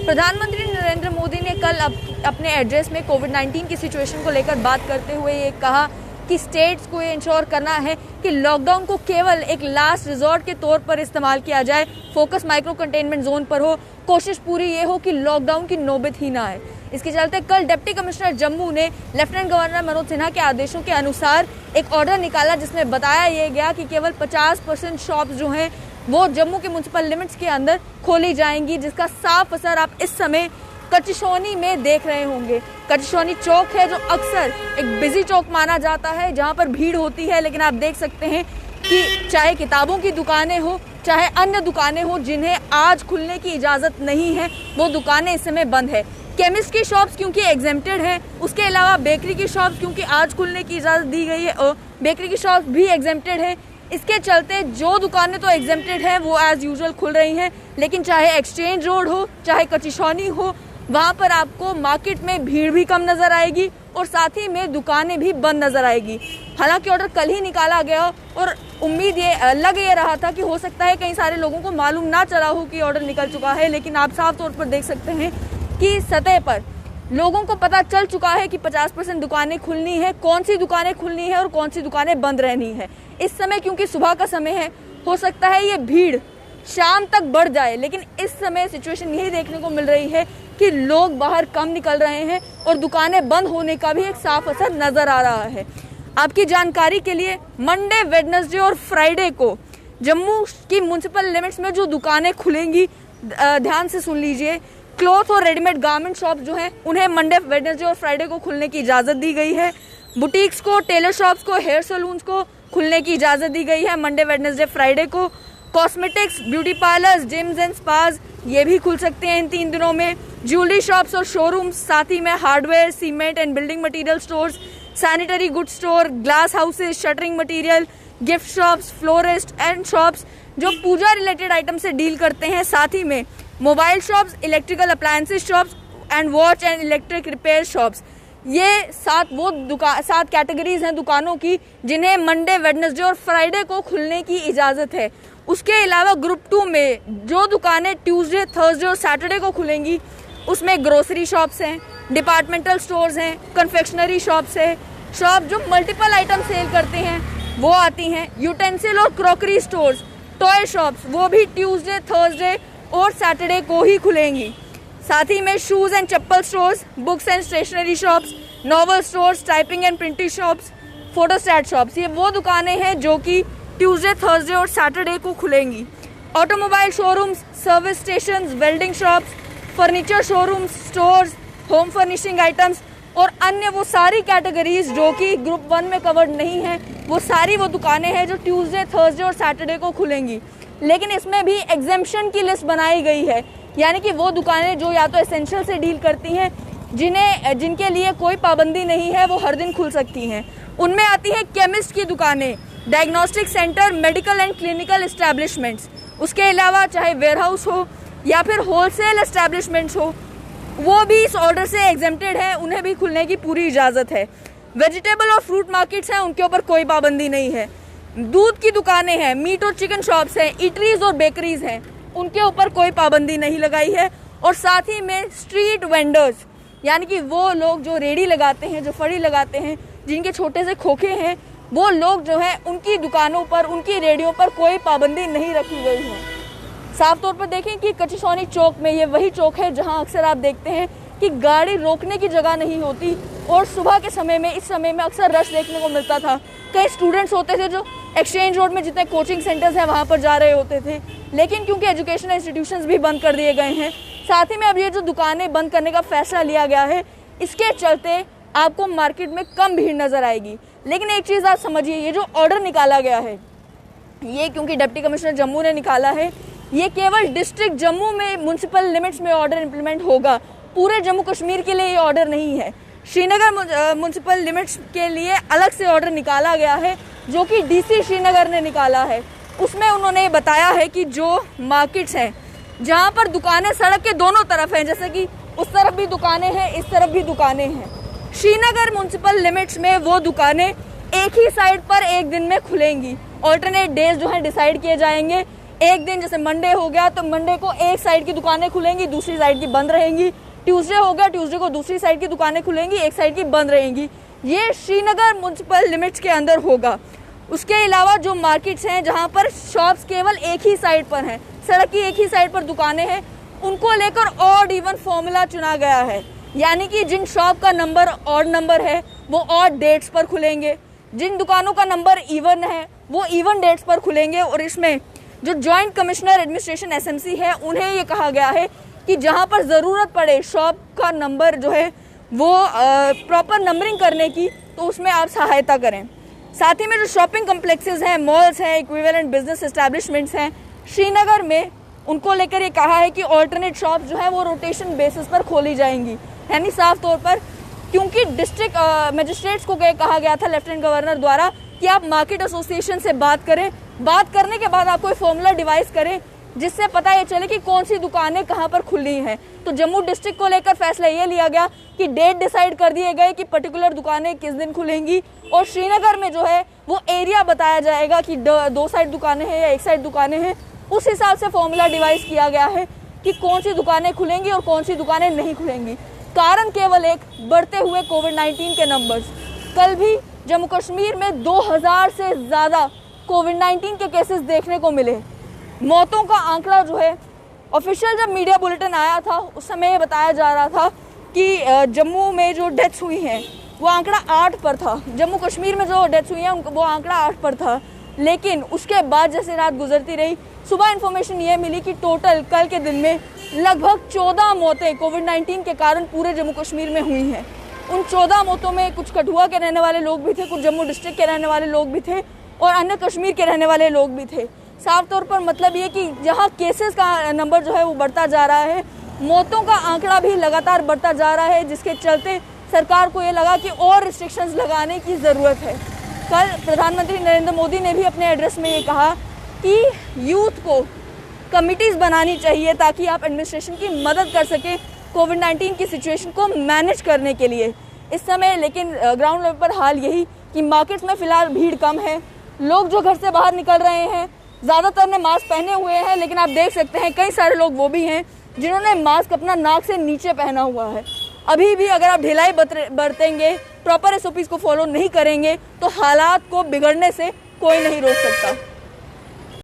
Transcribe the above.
प्रधानमंत्री नरेंद्र मोदी ने कल अपने एड्रेस में कोविड-19 की सिचुएशन को लेकर बात करते हुए ये कहा कि स्टेट्स को ये इंश्योर करना है कि लॉकडाउन को केवल एक लास्ट रिजॉर्ट के तौर पर इस्तेमाल किया जाए, फोकस माइक्रो कंटेनमेंट जोन पर हो, कोशिश पूरी ये हो कि लॉकडाउन की नौबत ही ना आए। इसके चलते कल डिप्टी कमिश्नर जम्मू ने लेफ्टिनेंट गवर्नर मनोज सिन्हा के आदेशों के अनुसार एक ऑर्डर निकाला जिसमें बताया ये गया कि केवल 50% शॉप्स जो हैं वो जम्मू के म्युनिसिपल लिमिट्स के अंदर खोली जाएंगी, जिसका साफ असर आप इस समय कचशौनी में देख रहे होंगे। कचशौनी चौक है जो अक्सर एक बिजी चौक माना जाता है जहां पर भीड़ होती है, लेकिन आप देख सकते हैं कि चाहे किताबों की दुकानें हो चाहे अन्य दुकानें हो जिन्हें आज खुलने की इजाज़त नहीं है, वो दुकानें इस समय बंद है। केमिस्ट की शॉप्स क्योंकि एग्जेम्प्टेड है, उसके अलावा बेकरी की शॉप्स क्योंकि आज खुलने की इजाज़त दी गई है और बेकरी की शॉप्स भी एग्जेम्प्टेड है। इसके चलते जो दुकानें तो एग्जेम्प्टेड हैं वो एज यूजुअल खुल रही हैं, लेकिन चाहे एक्सचेंज रोड हो चाहे कचशौनी हो, वहाँ पर आपको मार्केट में भीड़ भी कम नज़र आएगी और साथ ही में दुकानें भी बंद नज़र आएगी। हालांकि ऑर्डर कल ही निकाला गया और उम्मीद ये लग रहा था कि हो सकता है कई सारे लोगों को मालूम ना चला हो कि ऑर्डर निकल चुका है, लेकिन आप साफ तौर पर देख सकते हैं कि सतह पर लोगों को पता चल चुका है कि 50% दुकानें खुलनी है, कौन सी दुकानें खुलनी है और कौन सी दुकानें बंद रहनी है। इस समय क्योंकि सुबह का समय है, हो सकता है ये भीड़ शाम तक बढ़ जाए, लेकिन इस समय सिचुएशन यही देखने को मिल रही है कि लोग बाहर कम निकल रहे हैं और दुकानें बंद होने का भी एक साफ असर नजर आ रहा है। आपकी जानकारी के लिए मंडे, वेडनेसडे और फ्राइडे को जम्मू की म्युनिसिपल लिमिट्स में जो दुकानें खुलेंगी, ध्यान से सुन लीजिए, क्लॉथ और रेडीमेड गारमेंट शॉप जो हैं उन्हें मंडे, वेडनेसडे और फ्राइडे को खुलने की इजाज़त दी गई है। बुटीक्स को, टेलर शॉप्स को, हेयर सैलून्स को खुलने की इजाज़त दी गई है मंडे, वेडनेसडे, फ्राइडे को। Cosmetics, beauty parlours, gyms and spas ये भी खुल सकते हैं इन 3 दिनों में। ज्वेलरी शॉप्स और शोरूम्स, साथ ही में hardware, cement and building material stores, sanitary good store, glass houses, shuttering material, gift shops, florist and shops जो पूजा रिलेटेड आइटम से डील करते हैं, साथ ही में mobile shops, electrical appliances shops and watch and electric repair shops. ये 7 categories हैं दुकानों की जिन्हें मंडे, वेडनेसडे और फ्राइडे को खुलने की इजाज़त है। उसके अलावा ग्रुप 2 में जो दुकानें ट्यूसडे, थर्सडे और सैटरडे को खुलेंगी उसमें ग्रोसरी शॉप्स हैं, डिपार्टमेंटल स्टोर्स हैं, कन्फेक्शनरी शॉप्स है, शॉप जो मल्टीपल आइटम सेल करते हैं वो आती हैं, यूटेंसिल और क्रॉकरी स्टोर्स, टॉय शॉप्स वो भी ट्यूसडे, थर्सडे और सैटरडे को ही खुलेंगी। साथ ही में shoes and chappal stores, books and stationery shops, novel stores, typing and printing shops, photostat shops, ये वो दुकानें हैं जो कि ट्यूसडे, थर्सडे और सैटरडे को खुलेंगी। Automobile showrooms, service stations, welding shops, furniture showrooms, stores, home furnishing items और अन्य वो सारी कैटेगरीज जो कि ग्रुप 1 में कवर्ड नहीं है, वो सारी वो दुकानें हैं जो ट्यूसडे, थर्सडे और सैटरडे को खुलेंगी। लेकिन इसमें भी एग्जेम्पशन की लिस्ट बनाई गई है, यानी कि वो दुकानें जो या तो एसेंशियल से डील करती हैं, जिनके लिए कोई पाबंदी नहीं है, वो हर दिन खुल सकती हैं। उनमें आती है केमिस्ट की दुकानें, diagnostic centre, medical and clinical establishments. उसके अलावा चाहे वेयरहाउस हो या फिर होलसेल एस्टैब्लिशमेंट्स हो, वो भी इस ऑर्डर से एग्जेम्प्टेड है, उन्हें भी खुलने की पूरी इजाज़त है। वेजिटेबल और फ्रूट मार्केट्स हैं, उनके ऊपर कोई पाबंदी नहीं है। दूध की दुकानें हैं, मीट और चिकन शॉप्स हैं, ईटरीज और बेकरीज हैं, उनके ऊपर कोई पाबंदी नहीं लगाई है। और साथ ही में स्ट्रीट वेंडर्स, यानी कि वो लोग जो रेडी लगाते हैं, जो फड़ी लगाते हैं, जिनके छोटे से खोखे हैं, वो लोग जो हैं उनकी दुकानों पर, उनकी रेडियो पर कोई पाबंदी नहीं रखी गई है। साफ तौर पर देखें कि कचशौनी चौक में, ये वही चौक है जहां अक्सर आप देखते हैं कि गाड़ी रोकने की जगह नहीं होती और सुबह के समय में, इस समय में अक्सर रश देखने को मिलता था। कई स्टूडेंट्स होते थे जो एक्सचेंज रोड में जितने कोचिंग सेंटर्स हैं वहाँ पर जा रहे होते थे, लेकिन क्योंकि एजुकेशनल इंस्टीट्यूशंस भी बंद कर दिए गए हैं, साथ ही में अब ये जो दुकानें बंद करने का फैसला लिया गया है, इसके चलते आपको मार्केट में कम भीड़ नज़र आएगी। लेकिन एक चीज़ आप समझिए, ये जो ऑर्डर निकाला गया है, ये क्योंकि डिप्टी कमिश्नर जम्मू ने निकाला है, ये केवल डिस्ट्रिक्ट जम्मू में म्युनिसिपल लिमिट्स में ऑर्डर इम्प्लीमेंट होगा, पूरे जम्मू कश्मीर के लिए ये ऑर्डर नहीं है। श्रीनगर म्युनिसिपल लिमिट्स के लिए अलग से ऑर्डर निकाला गया है जो कि डीसी श्रीनगर ने निकाला है। उसमें उन्होंने बताया है कि जो मार्केट्स हैं जहाँ पर दुकानें सड़क के दोनों तरफ हैं, जैसे कि उस तरफ भी दुकानें हैं, इस तरफ भी दुकानें हैं, श्रीनगर म्युनिसिपल लिमिट्स में वो दुकानें एक ही साइड पर एक दिन में खुलेंगी। ऑल्टरनेट डेज जो हैं डिसाइड किए जाएंगे, एक दिन जैसे मंडे हो गया तो मंडे को एक साइड की दुकानें खुलेंगी, दूसरी साइड की बंद रहेंगी। ट्यूसडे हो गया, ट्यूसडे को दूसरी साइड की दुकानें खुलेंगी, एक साइड की बंद रहेंगी। ये श्रीनगर म्युनिसिपल लिमिट्स के अंदर होगा। उसके अलावा जो मार्केट्स हैं जहाँ पर शॉप्स केवल एक ही साइड पर हैं, सड़क की एक ही साइड पर दुकानें हैं, उनको लेकर ऑड इवन फॉर्मूला चुना गया है। यानी कि जिन शॉप का नंबर ऑड नंबर है वो ऑड डेट्स पर खुलेंगे, जिन दुकानों का नंबर इवन है वो इवन डेट्स पर खुलेंगे। और इसमें जो जॉइंट कमिश्नर एडमिनिस्ट्रेशन एसएमसी है उन्हें ये कहा गया है कि जहां पर ज़रूरत पड़े शॉप का नंबर जो है वो प्रॉपर नंबरिंग करने की, तो उसमें आप सहायता करें। साथ ही में जो शॉपिंग कम्प्लेक्सेस हैं, मॉल्स हैं, इक्विवेलेंट बिजनेस एस्टैब्लिशमेंट्स हैं श्रीनगर में, उनको लेकर ये कहा है कि ऑल्टरनेट शॉप जो है वो रोटेशन बेसिस पर खोली जाएंगी। यानी साफ तौर पर, क्योंकि डिस्ट्रिक्ट मजिस्ट्रेट्स को कहा गया था लेफ्टिनेंट गवर्नर द्वारा कि आप मार्केट एसोसिएशन से बात करें, बात करने के बाद आप कोई फॉर्मूला डिवाइस करें जिससे पता ये चले कि कौन सी दुकानें कहां पर खुली हैं। तो जम्मू डिस्ट्रिक्ट को लेकर फैसला ये लिया गया कि डेट डिसाइड कर दिए गए कि पर्टिकुलर दुकानें किस दिन खुलेंगी, और श्रीनगर में जो है वो एरिया बताया जाएगा कि दो साइड दुकानें हैं या एक साइड दुकानें हैं। उस हिसाब से फॉर्मूला डिवाइस किया गया है कि कौन सी दुकानें खुलेंगी और कौन सी दुकानें नहीं खुलेंगी। कारण केवल एक, बढ़ते हुए कोविड-19 के नंबर्स। कल भी जम्मू कश्मीर में 2000 से ज़्यादा कोविड-19 के केसेस देखने को मिले। मौतों का आंकड़ा जो है, ऑफिशियल जब मीडिया बुलेटिन आया था उस समय ये बताया जा रहा था कि जम्मू में जो डेथ्स हुई हैं वो आंकड़ा 8 पर था। जम्मू कश्मीर में जो डेथ्स हुई हैं वो आंकड़ा 8 पर था। लेकिन उसके बाद जैसे रात गुजरती रही, सुबह इन्फॉर्मेशन ये मिली कि टोटल कल के दिन में लगभग 14 मौतें कोविड-19 के कारण पूरे जम्मू कश्मीर में हुई हैं। उन 14 मौतों में कुछ कठुआ के रहने वाले लोग भी थे, कुछ जम्मू डिस्ट्रिक्ट के रहने वाले लोग भी थे और अन्य कश्मीर के रहने वाले लोग भी थे। साफ तौर पर मतलब ये कि जहाँ केसेस का नंबर जो है वो बढ़ता जा रहा है, मौतों का आंकड़ा भी लगातार बढ़ता जा रहा है, जिसके चलते सरकार को ये लगा कि और रिस्ट्रिक्शंस लगाने की ज़रूरत है। कल प्रधानमंत्री नरेंद्र मोदी ने भी अपने एड्रेस में ये कहा कि यूथ को कमिटीज़ बनानी चाहिए ताकि आप एडमिनिस्ट्रेशन की मदद कर सकें कोविड-19 की सिचुएशन को मैनेज करने के लिए। इस समय लेकिन ग्राउंड लेवल पर हाल यही कि मार्केट्स में फ़िलहाल भीड़ कम है, लोग जो घर से बाहर निकल रहे हैं ज़्यादातर ने मास्क पहने हुए हैं, लेकिन आप देख सकते हैं कई सारे लोग वो भी हैं जिन्होंने मास्क अपना नाक से नीचे पहना हुआ है। अभी भी अगर आप ढिलाई बरतेंगे, प्रॉपर SOPs को फॉलो नहीं करेंगे तो हालात को बिगड़ने से कोई नहीं रोक सकता।